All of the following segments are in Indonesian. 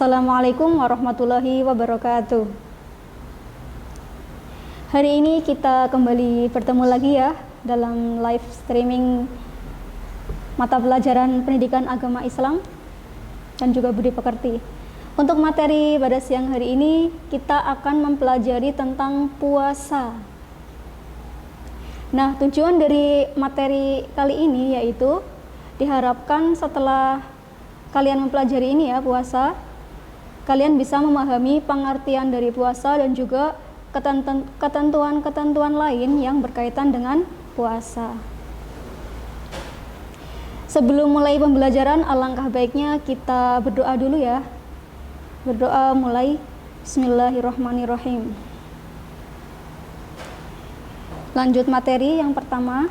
Assalamualaikum warahmatullahi wabarakatuh. Hari ini kita kembali bertemu lagi ya dalam live streaming mata pelajaran pendidikan agama Islam dan juga budi pekerti. Untuk materi pada siang hari ini kita akan mempelajari tentang puasa. Nah, tujuan dari materi kali ini yaitu diharapkan setelah kalian mempelajari ini ya puasa, kalian bisa memahami pengertian dari puasa dan juga ketentuan-ketentuan lain yang berkaitan dengan puasa. Sebelum mulai pembelajaran, alangkah baiknya kita berdoa dulu ya. Berdoa mulai. Bismillahirrahmanirrahim. Lanjut materi yang pertama.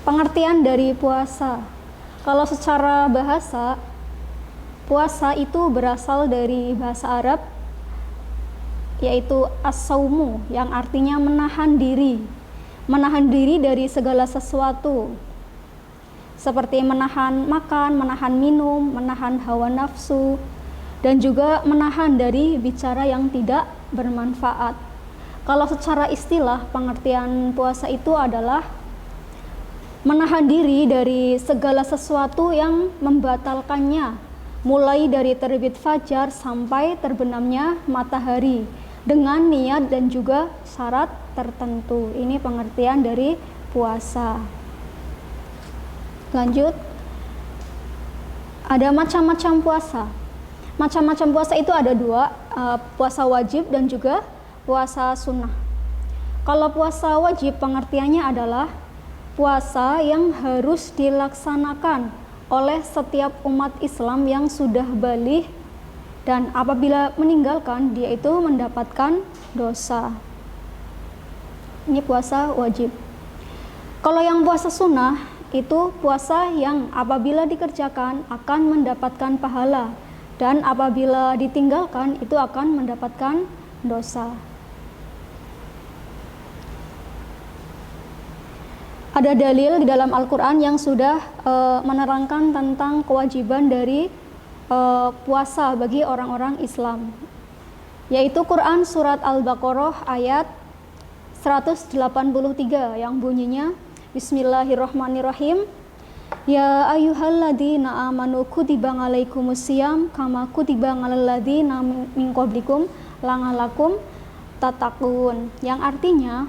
Pengertian dari puasa. Kalau secara bahasa, puasa itu berasal dari bahasa Arab, yaitu as-saumu, yang artinya menahan diri dari segala sesuatu, seperti menahan makan, menahan minum, menahan hawa nafsu, dan juga menahan dari bicara yang tidak bermanfaat. Kalau secara istilah, pengertian puasa itu adalah menahan diri dari segala sesuatu yang membatalkannya, mulai dari terbit fajar sampai terbenamnya matahari dengan niat dan juga syarat tertentu. Ini pengertian dari puasa. Lanjut. Ada macam-macam puasa. Macam-macam puasa itu ada dua, puasa wajib dan juga puasa sunnah. Kalau puasa wajib pengertiannya adalah puasa yang harus dilaksanakan oleh setiap umat Islam yang sudah baligh, dan apabila meninggalkan dia itu mendapatkan dosa. Ini puasa wajib. Kalau yang puasa sunnah itu puasa yang apabila dikerjakan akan mendapatkan pahala, dan apabila ditinggalkan itu akan mendapatkan dosa. Ada dalil di dalam Al-Quran yang sudah menerangkan tentang kewajiban dari puasa bagi orang-orang Islam, yaitu Quran surat Al-Baqarah ayat 183 yang bunyinya Bismillahirrahmanirrahim. Ya ayyuhalladzina amanu kutiba alaikumusiyam kama kutiba alal ladzina min qablikum la'allakum tattaqun, yang artinya,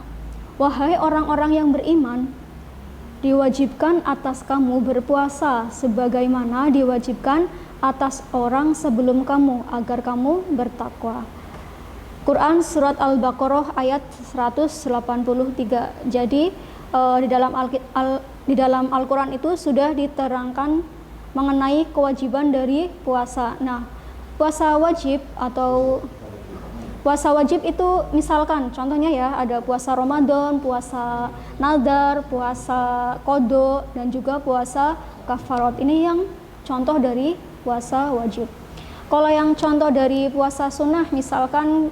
wahai orang-orang yang beriman, diwajibkan atas kamu berpuasa sebagaimana diwajibkan atas orang sebelum kamu agar kamu bertakwa. Quran surat Al-Baqarah ayat 183. Jadi di dalam Al-Quran itu sudah diterangkan mengenai kewajiban dari puasa. Nah, puasa wajib itu misalkan contohnya ya, ada puasa Ramadan, puasa nadar, puasa qadha, dan juga puasa kafarat. Ini yang contoh dari puasa wajib. Kalau yang contoh dari puasa sunnah misalkan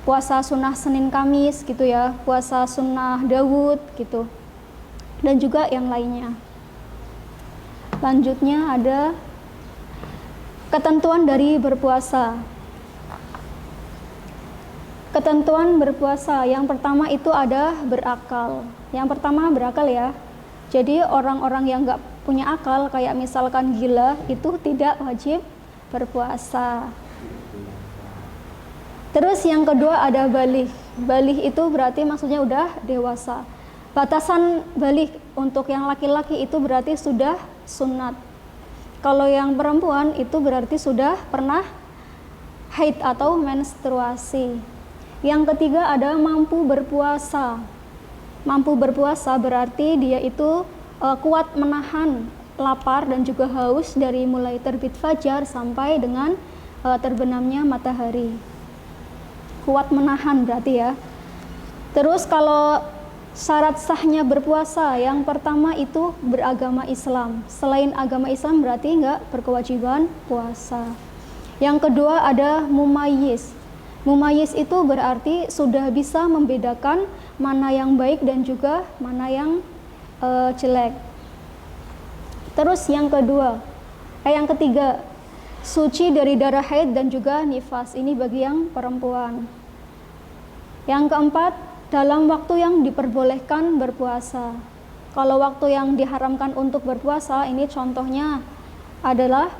puasa sunnah Senin Kamis gitu ya, puasa sunnah Daud gitu, dan juga yang lainnya. Lanjutnya ada ketentuan dari berpuasa. Ketentuan berpuasa yang pertama itu ada berakal. Yang pertama berakal ya. Jadi orang-orang yang nggak punya akal, kayak misalkan gila, itu tidak wajib berpuasa. Terus yang kedua ada baligh. Baligh itu berarti maksudnya udah dewasa. Batasan baligh untuk yang laki-laki itu berarti sudah sunat. Kalau yang perempuan itu berarti sudah pernah haid atau menstruasi. Yang ketiga ada mampu berpuasa. Mampu berpuasa berarti dia itu kuat menahan lapar dan juga haus dari mulai terbit fajar sampai dengan terbenamnya matahari. Kuat menahan berarti ya. Terus kalau syarat sahnya berpuasa, yang pertama itu beragama Islam. Selain agama Islam berarti enggak berkewajiban puasa. Yang kedua ada mumayyiz. Mumayyiz itu berarti sudah bisa membedakan mana yang baik dan juga mana yang jelek. Terus yang kedua Yang ketiga, suci dari darah haid dan juga nifas. Ini bagi yang perempuan. Yang keempat, dalam waktu yang diperbolehkan berpuasa. Kalau waktu yang diharamkan untuk berpuasa, ini contohnya adalah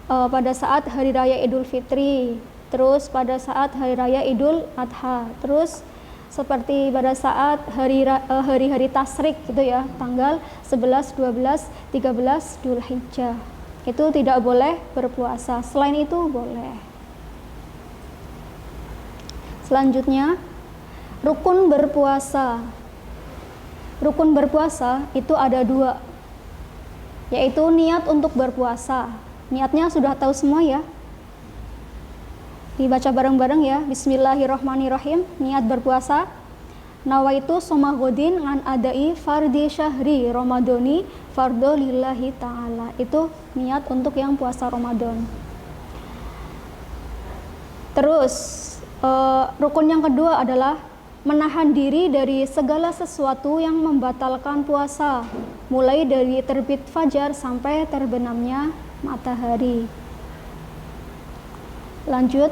pada saat Hari Raya Idul Fitri, terus pada saat Hari Raya Idul Adha, terus seperti pada saat hari-hari tasyrik gitu ya, tanggal 11, 12, 13 Dzulhijjah. Itu tidak boleh berpuasa. Selain itu boleh. Selanjutnya, rukun berpuasa. Rukun berpuasa itu ada 2, yaitu niat untuk berpuasa. Niatnya sudah tahu semua ya. Dibaca bareng-bareng ya. Bismillahirrahmanirrahim. Niat berpuasa. Nawaitu soma godin an adai fardi syahri Ramadhani fardo lillahi ta'ala. Itu niat untuk yang puasa Ramadan. Terus rukun yang kedua adalah menahan diri dari segala sesuatu yang membatalkan puasa, mulai dari terbit fajar sampai terbenamnya matahari. Lanjut,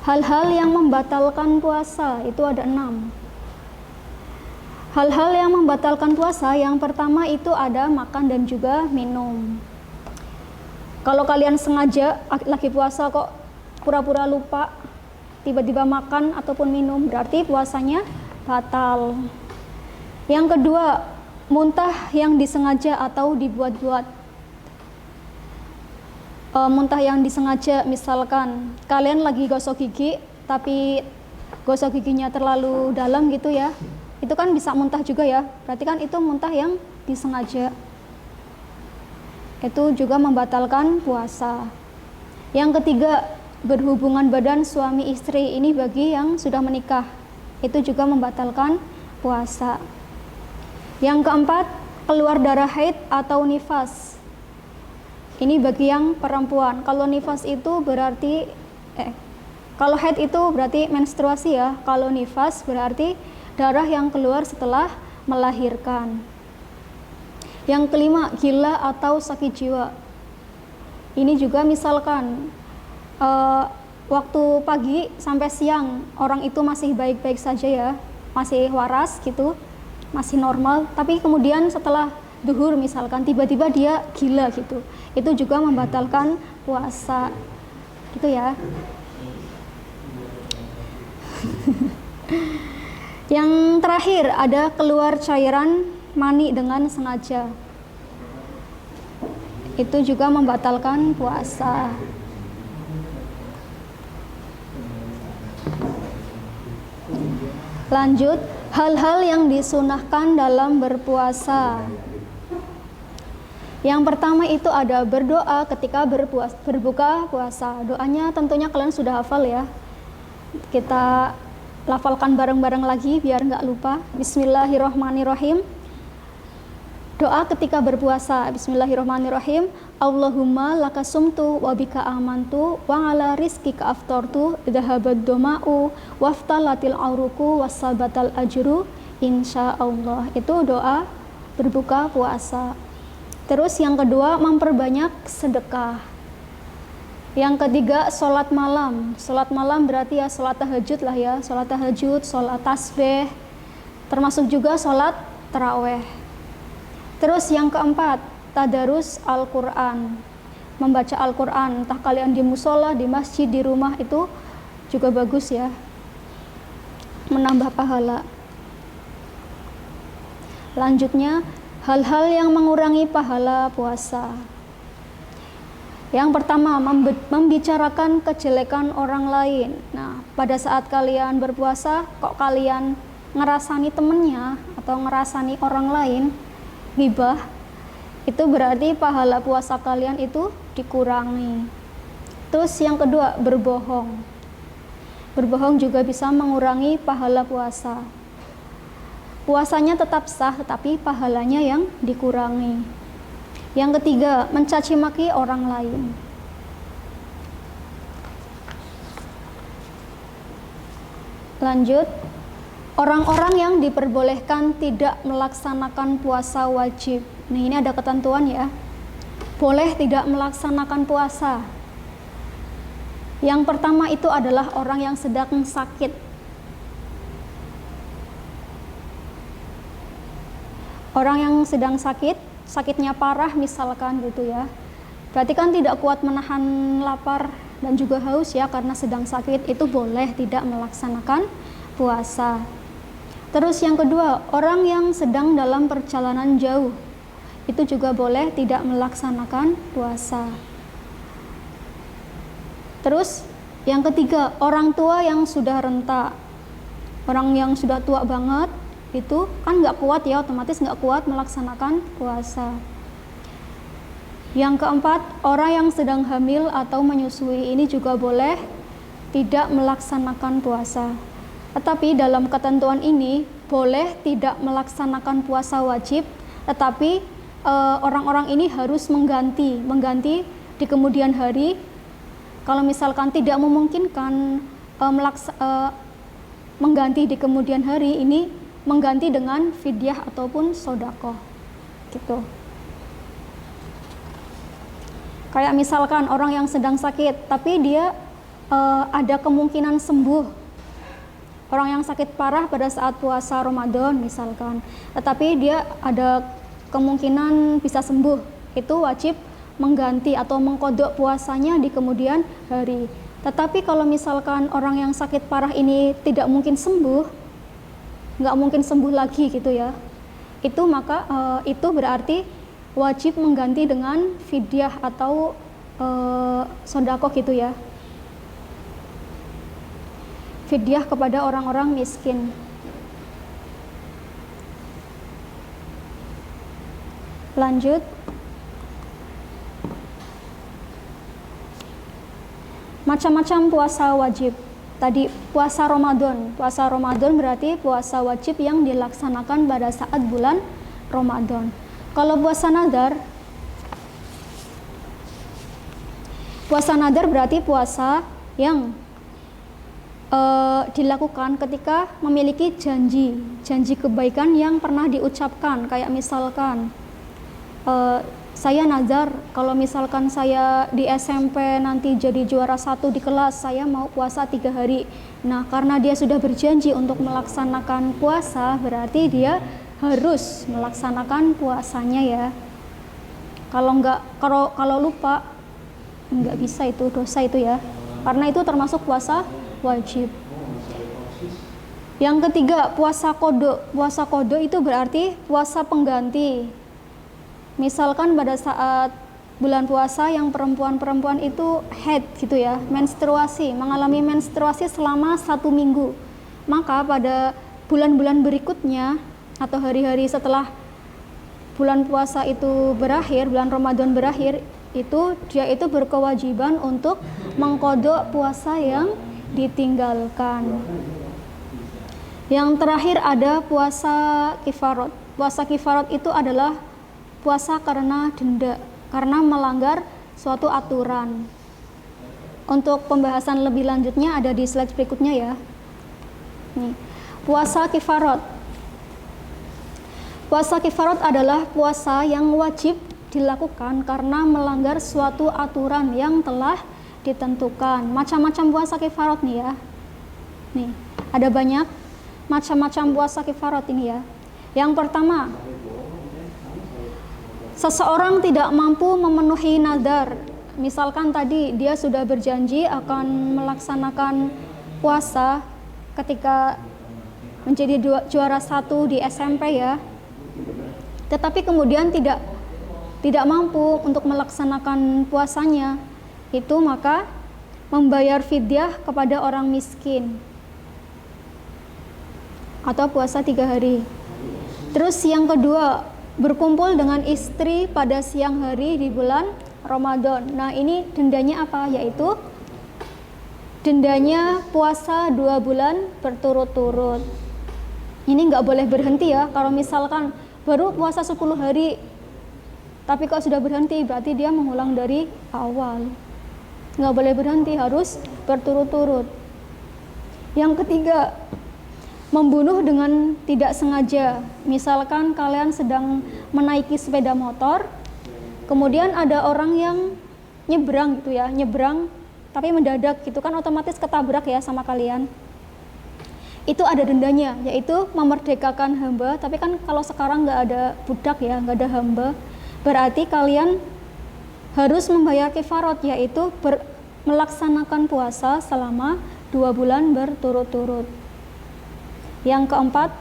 hal-hal yang membatalkan puasa itu ada 6. Hal-hal yang membatalkan puasa, yang pertama itu ada makan dan juga minum. Kalau kalian sengaja lagi puasa kok pura-pura lupa, tiba-tiba makan ataupun minum, berarti puasanya batal. Yang kedua, muntah yang disengaja atau dibuat-buat. Muntah yang disengaja, misalkan kalian lagi gosok gigi, tapi gosok giginya terlalu dalam gitu ya, itu kan bisa muntah juga ya, berarti kan itu muntah yang disengaja. Itu juga membatalkan puasa. Yang ketiga, berhubungan badan suami istri, ini bagi yang sudah menikah, itu juga membatalkan puasa. Yang keempat, keluar darah haid atau nifas, ini bagi yang perempuan. Kalau nifas itu berarti kalau haid itu berarti menstruasi ya, kalau nifas berarti darah yang keluar setelah melahirkan. Yang kelima, gila atau sakit jiwa. Ini juga misalkan waktu pagi sampai siang orang itu masih baik-baik saja ya, masih waras gitu, masih normal, tapi kemudian setelah duhur misalkan tiba-tiba dia gila gitu, itu juga membatalkan puasa gitu ya. Yang terakhir ada keluar cairan mani dengan sengaja, itu juga membatalkan puasa. Lanjut, hal-hal yang disunahkan dalam berpuasa. Yang pertama itu ada berdoa ketika berbuka puasa. Doanya tentunya kalian sudah hafal ya. Kita lafalkan bareng-bareng lagi biar nggak lupa. Bismillahirrahmanirrahim. Doa ketika berpuasa. Bismillahirrahmanirrahim. Allahumma lakasumtu wabika amantu wa ala rizkika aftartu dhahabad doma'u waftalatil auruku wasabatal ajru insyaallah. Itu doa berbuka puasa. Terus yang kedua, memperbanyak sedekah. Yang ketiga, sholat malam. Sholat malam berarti ya sholat tahajud lah ya, sholat tahajud, sholat tasbih, termasuk juga sholat taraweh. Terus yang keempat, tadarus Al-Quran. Membaca Al-Quran, entah kalian di musola, di masjid, di rumah, itu juga bagus ya, menambah pahala. Lanjutnya, hal-hal yang mengurangi pahala puasa. Yang pertama, membicarakan kejelekan orang lain. Nah, pada saat kalian berpuasa, kok kalian ngerasani temennya atau ngerasani orang lain, ghibah, itu berarti pahala puasa kalian itu dikurangi. Terus yang kedua, berbohong. Berbohong juga bisa mengurangi pahala puasa. Puasanya tetap sah, tetapi pahalanya yang dikurangi. Yang ketiga, mencaci maki orang lain. Lanjut, orang-orang yang diperbolehkan tidak melaksanakan puasa wajib. Nah, ini ada ketentuan ya. boleh tidak melaksanakan puasa. Yang pertama itu adalah orang yang sedang sakit. Orang yang sedang sakit, sakitnya parah misalkan gitu ya. Berarti kan tidak kuat menahan lapar dan juga haus ya, karena sedang sakit, itu boleh tidak melaksanakan puasa. Terus yang kedua, orang yang sedang dalam perjalanan jauh, itu juga boleh tidak melaksanakan puasa. Terus yang ketiga, orang tua yang sudah renta, orang yang sudah tua banget, itu kan nggak kuat ya, otomatis nggak kuat melaksanakan puasa. Yang keempat, orang yang sedang hamil atau menyusui, ini juga boleh tidak melaksanakan puasa. Tetapi dalam ketentuan ini boleh tidak melaksanakan puasa wajib, tetapi orang-orang ini harus mengganti di kemudian hari. Kalau misalkan tidak memungkinkan mengganti di kemudian hari, ini mengganti dengan fidyah ataupun sodakoh gitu. Kayak misalkan orang yang sedang sakit, tapi dia ada kemungkinan sembuh. Orang yang sakit parah pada saat puasa Ramadan misalkan, tetapi dia ada kemungkinan bisa sembuh, itu wajib mengganti atau mengkodok puasanya di kemudian hari. Tetapi kalau misalkan orang yang sakit parah ini tidak mungkin sembuh, nggak mungkin sembuh lagi gitu ya, itu maka itu berarti wajib mengganti dengan fidyah atau sodakoh gitu ya, fidyah kepada orang-orang miskin. Lanjut, macam-macam puasa wajib. Tadi puasa Ramadan berarti puasa wajib yang dilaksanakan pada saat bulan Ramadan. Kalau puasa nadar berarti puasa yang dilakukan ketika memiliki janji kebaikan yang pernah diucapkan. Kayak misalkan saya nazar kalau misalkan saya di SMP nanti jadi juara 1 di kelas, saya mau puasa 3 hari. Nah, karena dia sudah berjanji untuk melaksanakan puasa, berarti dia harus melaksanakan puasanya ya. Kalau lupa nggak bisa, itu dosa itu ya, karena itu termasuk puasa wajib. Yang ketiga, puasa kodok itu berarti puasa pengganti. Misalkan pada saat bulan puasa yang perempuan itu haid gitu ya, mengalami menstruasi selama 1 minggu, maka pada bulan-bulan berikutnya atau hari-hari setelah bulan puasa itu berakhir, bulan Ramadan berakhir, itu dia itu berkewajiban untuk mengkodok puasa yang ditinggalkan. Yang terakhir ada puasa kifarat. Puasa kifarat itu adalah puasa karena denda, karena melanggar suatu aturan. Untuk pembahasan lebih lanjutnya ada di slide berikutnya ya. Nih, puasa kifarat. Puasa kifarat adalah puasa yang wajib dilakukan karena melanggar suatu aturan yang telah ditentukan. Macam-macam puasa kifarat nih ya. Nih, ada banyak macam-macam puasa kifarat ini ya. Yang pertama, seseorang tidak mampu memenuhi nadar. Misalkan tadi dia sudah berjanji akan melaksanakan puasa ketika menjadi juara 1 di SMP ya, tetapi kemudian tidak mampu untuk melaksanakan puasanya, itu maka membayar fidyah kepada orang miskin atau puasa 3 hari. Terus yang kedua, berkumpul dengan istri pada siang hari di bulan Ramadan. Nah, ini dendanya apa? Yaitu dendanya puasa 2 bulan berturut-turut. Ini nggak boleh berhenti ya. Kalau misalkan baru puasa 10 hari tapi kok sudah berhenti, berarti dia mengulang dari awal. Nggak boleh berhenti, harus berturut-turut. Yang ketiga, membunuh dengan tidak sengaja. Misalkan kalian sedang menaiki sepeda motor, Kemudian ada orang yang nyebrang gitu ya, nyebrang tapi mendadak gitu kan otomatis ketabrak ya sama kalian. Itu ada dendanya, yaitu memerdekakan hamba. Tapi kan kalau sekarang nggak ada budak ya, nggak ada hamba, berarti kalian harus membayar kifarat, yaitu melaksanakan puasa selama 2 bulan berturut-turut. Yang keempat,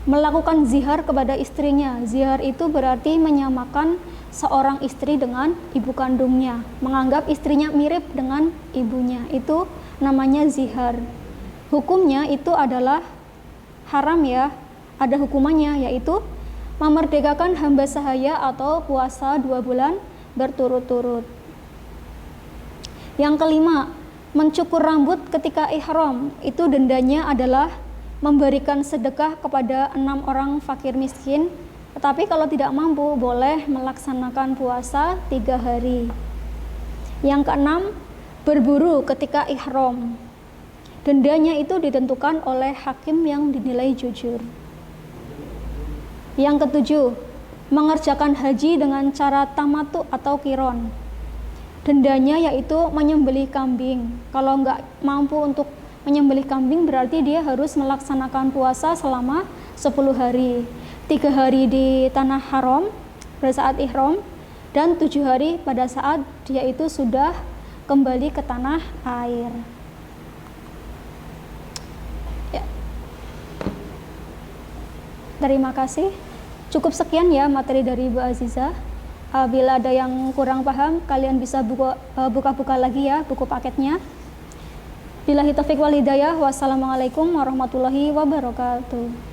melakukan zihar kepada istrinya. Zihar itu berarti menyamakan seorang istri dengan ibu kandungnya, menganggap istrinya mirip dengan ibunya, itu namanya zihar. Hukumnya itu adalah haram ya, ada hukumannya, yaitu memerdekakan hamba sahaya atau puasa 2 bulan berturut-turut. Yang kelima, mencukur rambut ketika ihram, itu dendanya adalah memberikan sedekah kepada 6 orang fakir miskin. Tetapi kalau tidak mampu, boleh melaksanakan puasa 3 hari. Yang keenam, berburu ketika ihram. Dendanya itu ditentukan oleh hakim yang dinilai jujur. Yang ketujuh, mengerjakan haji dengan cara tamatu atau kiron. Dendanya yaitu menyembelih kambing. Kalau nggak mampu untuk menyembelih kambing, berarti dia harus melaksanakan puasa selama 10 hari. 3 hari di tanah haram pada saat ihram, dan 7 hari pada saat dia itu sudah kembali ke tanah air. Ya. Terima kasih. Cukup sekian ya materi dari Bu Aziza. Bila ada yang kurang paham, kalian bisa buka-buka lagi ya buku paketnya. Billahi taufiq wal hidayah. Wassalamualaikum warahmatullahi wabarakatuh.